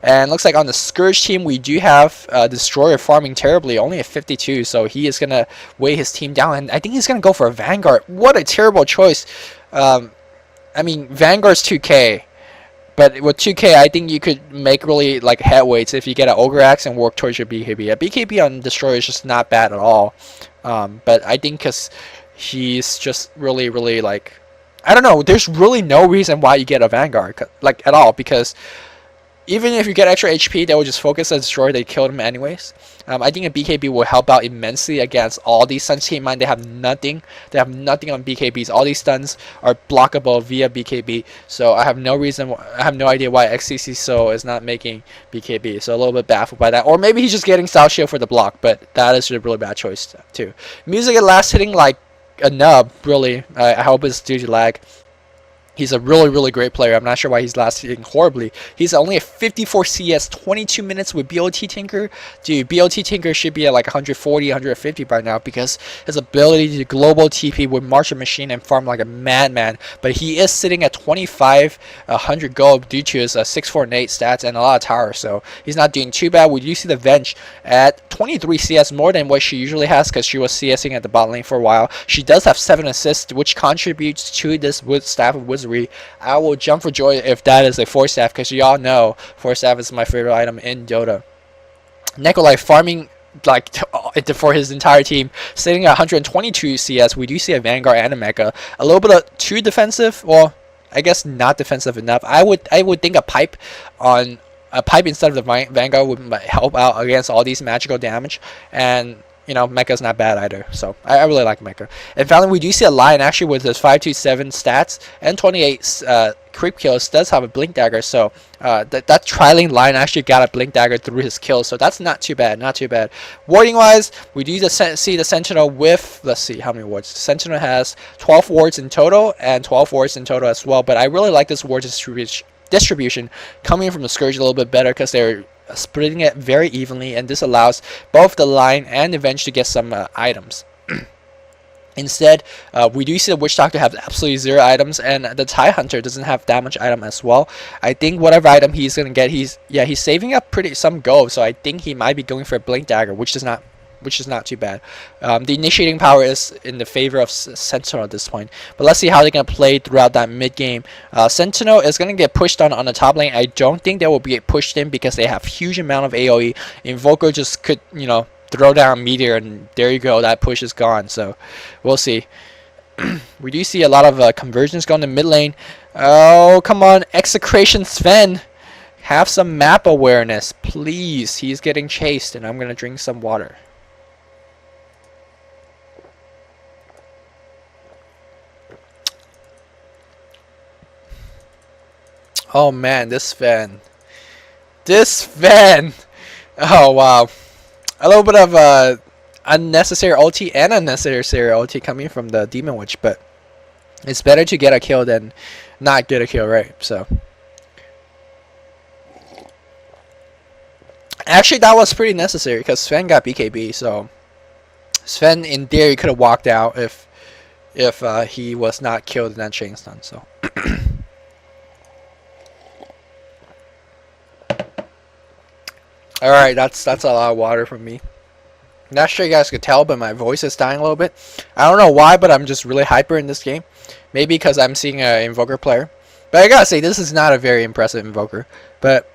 And looks like on the Scourge team we do have Destroyer farming terribly, only at 52, so he is gonna weigh his team down, and I think he's gonna go for a Vanguard. What a terrible choice. I mean, Vanguard's 2k, but with 2k I think you could make really like headweights if you get an Ogre Axe and work towards your BKB. A BKB on Destroyer is just not bad at all, but I think because he's just really like, I don't know, there's really no reason why you get a Vanguard like at all, because even if you get extra HP, they will just focus on Destroyer. They killed him anyways. I think a BKB will help out immensely against all these stuns. Keep in mind, they have nothing. They have nothing on BKBs. All these stuns are blockable via BKB. So I have no reason. I have no idea why XtC so is not making BKB. So a little bit baffled by that. Or maybe he's just getting Style Shield for the block. But that is a really bad choice too. Music at last hitting like a nub. Really, I hope it's due to lag. He's a really great player. I'm not sure why he's last hitting horribly. He's only at 54 CS, 22 minutes with BOT Tinker. Dude, BOT Tinker should be at like 140, 150 by now, because his ability to global TP with Martian Machine and farm like a madman. But he is sitting at 2500 gold due to his 6, 4, and 8 stats and a lot of tower. So he's not doing too bad. We do see the Venge at 23 CS, more than what she usually has, because she was CSing at the bot lane for a while. She does have 7 assists, which contributes to this Staff of Wizardry. I will jump for joy if that is a Force Staff, because y'all know Force Staff is my favorite item in Dota. Nikolai farming like for his entire team, sitting at 122 CS. We do see a Vanguard and a Mecha. A little bit of too defensive. Well, I guess not defensive enough. I would think a pipe instead of the Vanguard would help out against all these magical damage. And you know, Mecha's not bad either, so I really like Mecha. And finally, we do see a Lion actually with his 527 stats and 28 creep kills does have a Blink Dagger, so that Tri-Lane Lion actually got a Blink Dagger through his kills, so that's not too bad, not too bad. Warding wise, we do see the Sentinel with, let's see how many wards. The Sentinel has 12 wards in total and 12 wards in total as well, but I really like this ward distribution coming from the Scourge a little bit better, because they're splitting it very evenly, and this allows both the Lion and the Venge to get some items. Instead, we do see the Witch Doctor have absolutely 0 items, and the TIE Hunter doesn't have that much item as well. I think whatever item he's gonna get, he's saving up some gold, so I think he might be going for a Blink Dagger, which is not too bad. The initiating power is in the favor of Sentinel at this point. But let's see how they're going to play throughout that mid game. Sentinel is going to get pushed on the top lane. I don't think they will be pushed in, because they have huge amount of AoE. Invoker just could, you know, throw down Meteor, and there you go. That push is gone. So we'll see. We do see a lot of conversions going to mid lane. Oh, come on. Execration Sven. Have some map awareness, please. He's getting chased, and I'm going to drink some water. Oh man, this fan. Oh wow. A little bit of unnecessary ulti and unnecessary ulti coming from the Demon Witch, but it's better to get a kill than not get a kill, right? So actually that was pretty necessary, because Sven got BKB, so Sven in theory could have walked out if he was not killed in that chain stun. So alright, that's a lot of water from me. Not sure you guys could tell, but my voice is dying a little bit. I don't know why, but I'm just really hyper in this game. Maybe because I'm seeing an Invoker player. But I gotta say, this is not a very impressive Invoker. But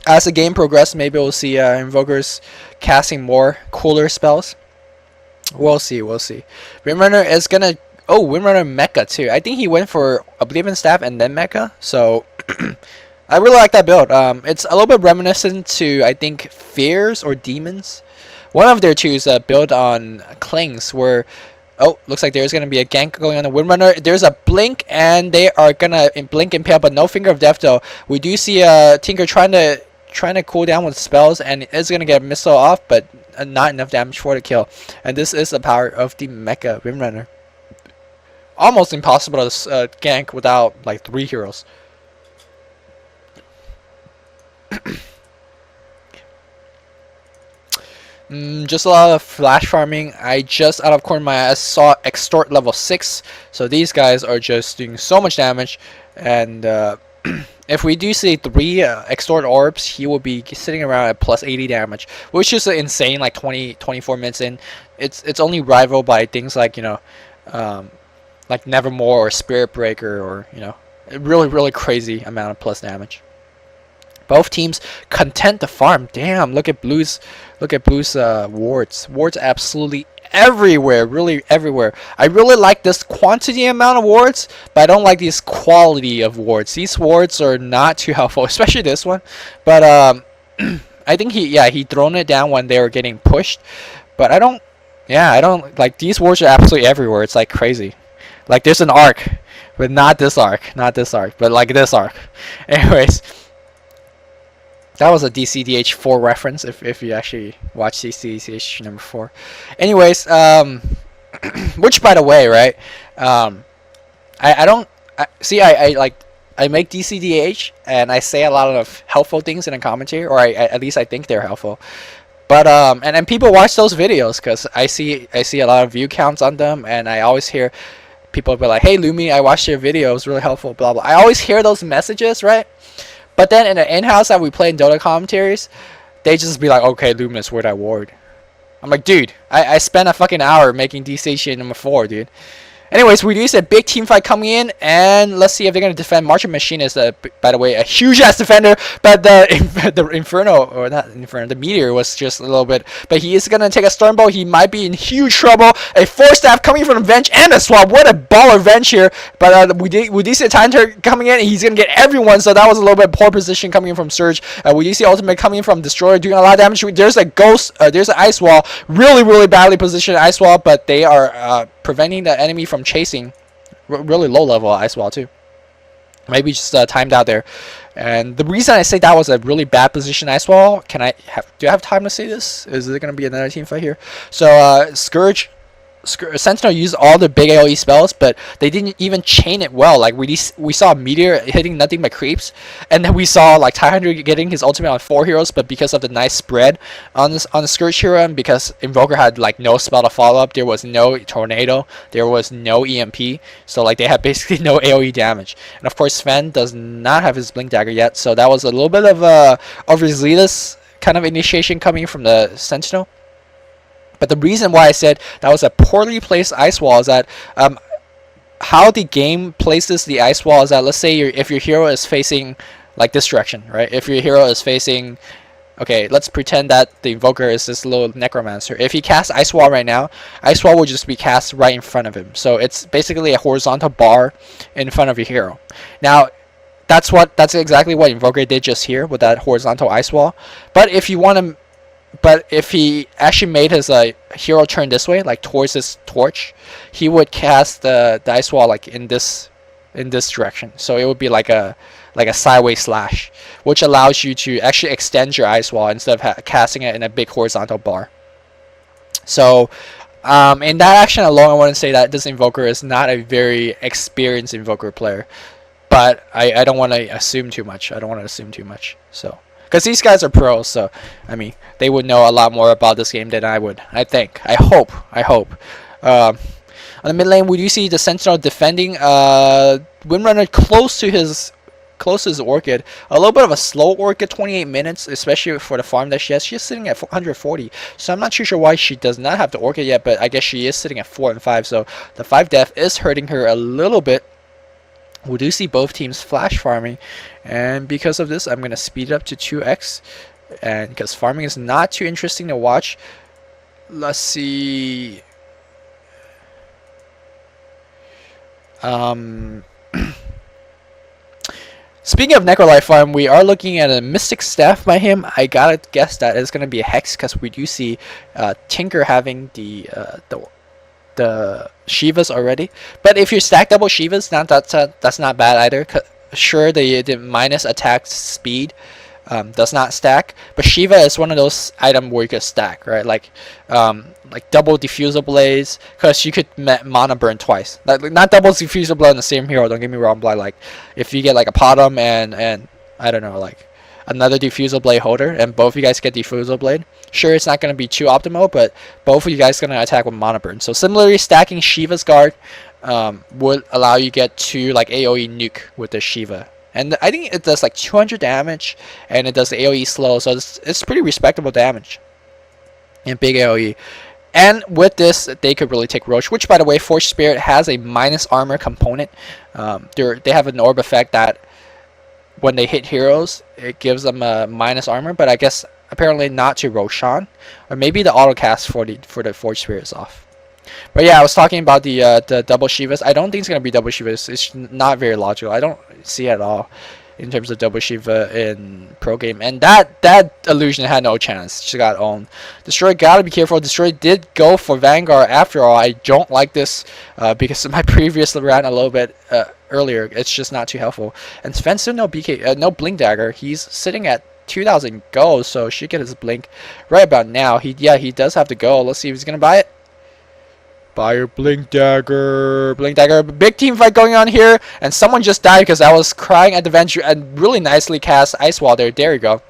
as the game progresses, maybe we'll see Invokers casting more cooler spells. We'll see, we'll see. Windrunner is gonna... Oh, Windrunner Mecha too. I think he went for Oblivion Staff and then Mecha. So... I really like that build. It's a little bit reminiscent to, I think, Fears or Demons. One of their two is built on Clings, where, oh, looks like there's going to be a gank going on the Windrunner. There's a Blink, and they are going to Blink Impale, but no Finger of Death, though. We do see Tinker trying to cool down with spells, and it's going to get a missile off, but not enough damage for the kill. And this is the power of the Mecha Windrunner. Almost impossible to gank without, like, 3 heroes. Just a lot of flash farming. I just out of corner of my eye saw Extort level 6, so these guys are just doing so much damage, and if we do see 3 extort orbs, he will be sitting around at plus 80 damage, which is insane. Like 24 minutes in, it's only rivaled by things like like Nevermore or Spirit Breaker, or a really crazy amount of plus damage. Both teams content to farm. Damn, look at Blue's wards. Wards absolutely everywhere, really everywhere. I really like this quantity amount of wards, but I don't like this quality of wards. These wards are not too helpful, especially this one. But I think he thrown it down when they were getting pushed. But I don't like, these wards are absolutely everywhere. It's like crazy. Like there's an arc, but not this arc, but like this arc. Anyways, that was a DCDH4 reference if you actually watch DCDH number 4. Anyways, which by the way, right? I make DCDH and I say a lot of helpful things in a commentary, or at least I think they're helpful. But and people watch those videos because I see a lot of view counts on them, and I always hear people be like, "Hey Lumi, I watched your video, it was really helpful." Blah blah. I always hear those messages, right? But then in the in-house that we play in Dota commentaries, they just be like, "Okay, Luminous, where'd I ward?" I'm like, dude, I spent a fucking hour making DCDH number 4, dude. Anyways, we do see a big team fight coming in, and let's see if they're going to defend. Martian Machine is, by the way, a huge-ass defender, but the Inferno, or not Inferno, the Meteor was just a little bit. But he is going to take a Stormbolt. He might be in huge trouble. A 4-staff coming from the bench, and a swap. What a baller bench here. But we do see a Time Turret coming in, and he's going to get everyone, so that was a little bit poor position coming in from Surge. We do see Ultimate coming in from Destroyer, doing a lot of damage. There's a Ghost, there's an Ice Wall, really badly positioned Ice Wall, but they are preventing the enemy from chasing. Really low level Ice Wall too. Maybe just timed out there. And the reason I say that was a really bad position Ice Wall, do I have time to say this? Is there going to be another team fight here? So Scourge, Sentinel used all the big AoE spells, but they didn't even chain it well. Like we saw Meteor hitting nothing but creeps, and then we saw like Ty100 getting his ultimate on 4 heroes, but because of the nice spread on the Scourge hero, and because Invoker had like no spell to follow up, there was no Tornado, there was no EMP, so like they had basically no AoE damage. And of course Sven does not have his Blink Dagger yet, so that was a little bit of a overzealous kind of initiation coming from the Sentinel. But the reason why I said that was a poorly placed Ice Wall is that how the game places the Ice Wall is that, let's say if your hero is facing like this direction, right? If your hero is facing, okay, let's pretend that the Invoker is this little Necromancer. If he casts Ice Wall right now, Ice Wall will just be cast right in front of him. So it's basically a horizontal bar in front of your hero. Now, that's exactly what Invoker did just here with that horizontal Ice Wall. But if you want to, if he actually made his hero turn this way, like towards his torch, he would cast the Ice Wall like in this direction. So it would be like a sideways slash, which allows you to actually extend your Ice Wall instead of casting it in a big horizontal bar. So in that action alone, I want to say that this Invoker is not a very experienced Invoker player. But I don't want to assume too much. So. Because these guys are pros, so I mean they would know a lot more about this game than I would. I think. I hope. On the mid lane, we do see the Sentinel defending. Windrunner close to his Orchid. A little bit of a slow Orchid, 28 minutes, especially for the farm that she has. She's sitting at 140, so I'm not too sure why she does not have the Orchid yet. But I guess she is sitting at 4 and 5, so the 5 death is hurting her a little bit. We do see both teams flash farming, and because of this I'm going to speed it up to 2x, and because farming is not too interesting to watch. Let's see. Speaking of Necrolife farm, we are looking at a Mystic Staff by him. I gotta guess that it's going to be a Hex, because we do see Tinker having the Shivas already. But if you stack double Shivas, that's not bad either. Sure, the minus attack speed does not stack, but Shiva is one of those items where you could stack, right? Like double Diffusal Blaze, because you could mana burn twice. Like not double Diffusal Blade on the same hero, don't get me wrong, but like if you get like a Potom and I don't know, like another Diffusal Blade holder, and both of you guys get Diffusal Blade, sure, it's not going to be too optimal, but both of you guys are going to attack with Mana Burn. So similarly, stacking Shiva's Guard would allow you get 2 like AoE nuke with the Shiva. and I think it does like 200 damage, and it does the AoE slow, so it's pretty respectable damage in big AoE. And with this, they could really take Roche, which, by the way, Force Spirit has a minus armor component. They have an orb effect that when they hit heroes, it gives them a minus armor, but I guess apparently not to Roshan, or maybe the autocast for the Force Spirit is off. But yeah, I was talking about the double Shivas. I don't think it's gonna be double Shivas. It's not very logical. I don't see it at all in terms of double Shiva in pro game, and that illusion had no chance. She got owned. Destroy gotta be careful. Destroy did go for Vanguard after all. I don't like this because of my previous rant a little bit earlier. It's just not too helpful. And Sven still no BK, no Blink Dagger. He's sitting at 2,000 gold, so should get his Blink right about now. He does have to go. Let's see if he's gonna buy it. Buy your Blink Dagger. Blink Dagger. Big team fight going on here. And someone just died because I was crying at the bench and really nicely cast Ice Wall there. There you go.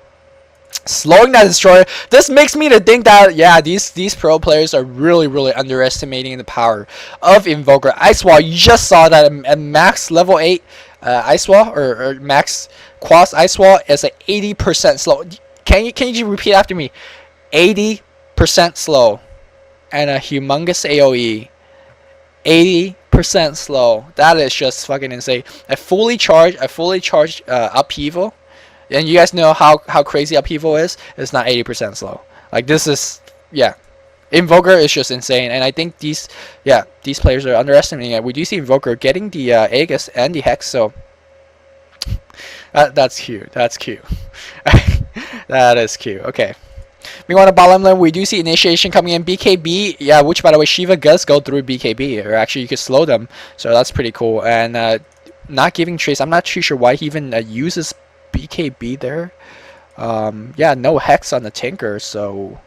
Slowing that Destroyer. This makes me to think that, yeah, these pro players are really underestimating the power of Invoker. Ice Wall, you just saw that at max level 8 Ice Wall, or max Quas Ice Wall is at 80% slow. Can you repeat after me? 80% slow. And a humongous AoE, 80% slow. That is just fucking insane. A fully charged upheaval, and you guys know how crazy upheaval is. It's not 80% slow. Like, this is, yeah. Invoker is just insane, and I think these players are underestimating it. We do see Invoker getting the Aegis and the Hex, so that's cute. That's cute. That is cute. Okay. We want to bottom lane. We do see initiation coming in. BKB, yeah, which by the way, Shiva does go through BKB, or actually you could slow them, so that's pretty cool. And not giving Trace, I'm not too sure why he even uses BKB there. Yeah, no Hex on the Tinker, so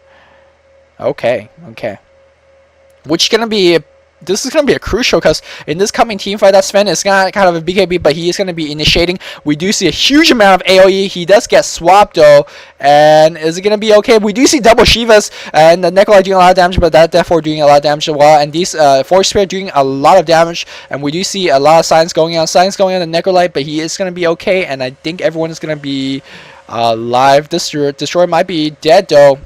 okay. Which gonna be this is going to be a crucial, because in this coming team fight that Sven is kind of a BKB, but he is going to be initiating. We do see a huge amount of AoE. He does get swapped though, and is it going to be okay? We do see double Shivas, and the Nikolai doing a lot of damage, but that therefore doing a lot of damage as well, and these Force Spirit doing a lot of damage, and we do see a lot of signs going on the Nikolai, but he is going to be okay, and I think everyone is going to be alive. Destroyer might be dead though.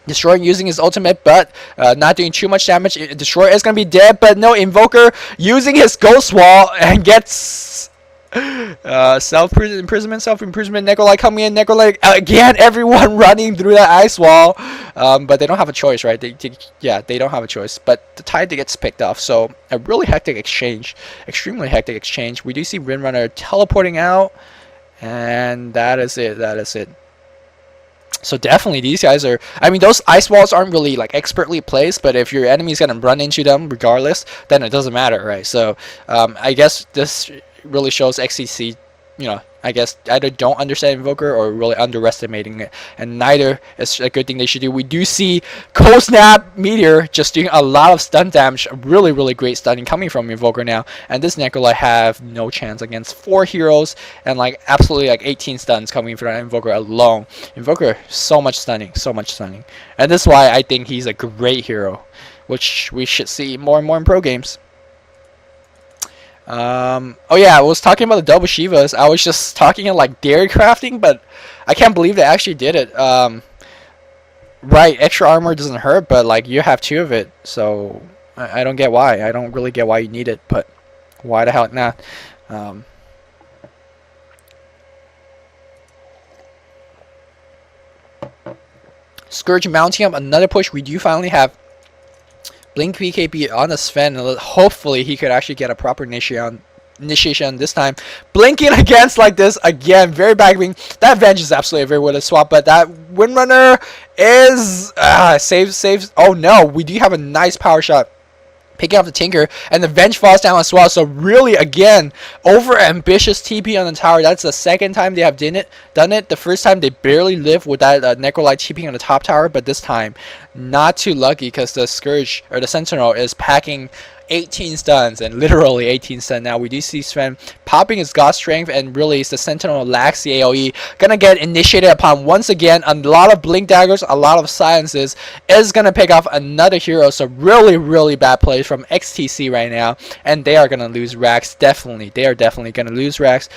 Destroyer using his ultimate, but not doing too much damage. Destroyer is going to be dead, but no, Invoker using his Ghost Wall and gets self-imprisonment. Nikolai coming in. Nikolai, again, everyone running through that Ice Wall. But they don't have a choice, right? They don't have a choice. But the tide gets picked off, so a really hectic exchange. Extremely hectic exchange. We do see Windrunner teleporting out, and that is it. So definitely these guys are, I mean, those ice walls aren't really like expertly placed, but if your enemy's gonna run into them regardless, then it doesn't matter, right? So I guess this really shows XtC, you know, I guess either don't understand Invoker or really underestimating it, and neither is a good thing they should do. We do see Cold Snap Meteor just doing a lot of stun damage, really great stunning coming from Invoker now, and this Nikolai have no chance against 4 heroes and like absolutely like 18 stuns coming from Invoker alone. Invoker, so much stunning, and this is why I think he's a great hero, which we should see more and more in pro games. Oh yeah, I was talking about the double Shivas. I was just talking in like dairy crafting, but I can't believe they actually did it. Right, extra armor doesn't hurt, but like you have 2 of it, so I don't get why. I don't really get why you need it, but why the hell not? Scourge mounting up another push. We do finally have Blink BKB on the Sven, and hopefully he could actually get a proper initiation this time. Blinking against like this again, very backbeing. That Venge is absolutely a very good swap, but that Windrunner is saves. Oh no, we do have a nice power shot picking up the Tinker, and the Venge falls down as well. So really, again, over ambitious TP on the tower. That's the second time they have done it. The first time they barely lived with that Nikolai TP on the top tower, but this time not too lucky because the Scourge or the Sentinel is packing 18 stuns, and literally 18 stuns. Now we do see Sven popping his God Strength, and really the Sentinel lacks the AoE. Gonna get initiated upon once again. A lot of Blink Daggers, a lot of silences, is gonna pick off another hero. So really bad plays from XtC right now, and they are gonna lose Rax. Definitely, they are definitely gonna lose Rax.